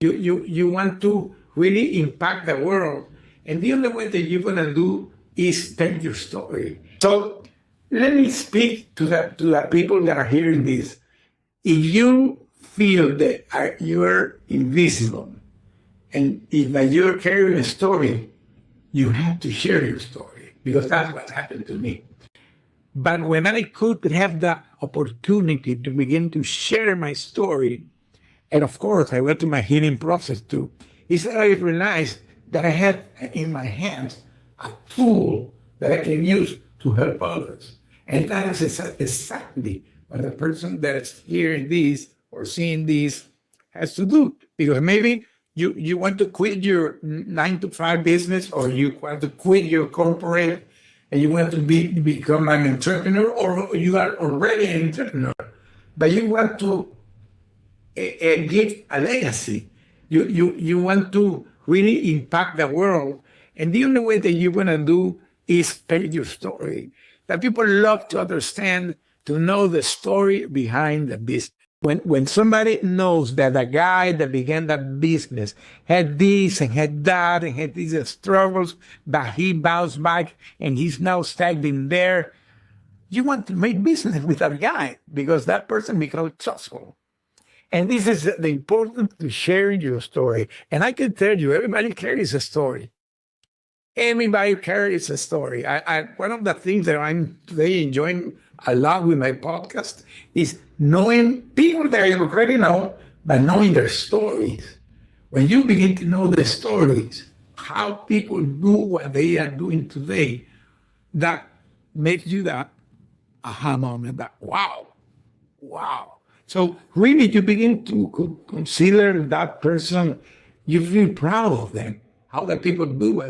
You want to really impact the world. And the only way that you're going to do is tell your story. So let me speak to the people that are hearing this. If you feel that you're invisible, and if you're carrying a story, you have to share your story, because that's what happened to me. But when I could have the opportunity to begin to share my story, and of course I went through my healing process too, is that I realized that I had in my hands a tool that I can use to help others. And that is exactly what the person that is hearing this or seeing this has to do. Because maybe you want to quit your 9-to-5 business, or you want to quit your corporate, and you want to become an entrepreneur, or you are already an entrepreneur, but you want to give a legacy. You want to really impact the world. And the only way that you're going to do is tell your story. That people love to understand, to know the story behind the business. When somebody knows that the guy that began that business had this and had that and had these struggles, but he bounced back and he's now standing there, you want to make business with that guy because that person becomes successful. And this is the importance to sharing your story. And I can tell you, everybody carries a story. Everybody carries a story. One of the things that I'm today enjoying a lot with my podcast is knowing people that I already know, but knowing their stories. When you begin to know the stories, how people do what they are doing today, that makes you that aha moment, that wow. So really you begin to consider that person, you feel proud of them, how the people do it.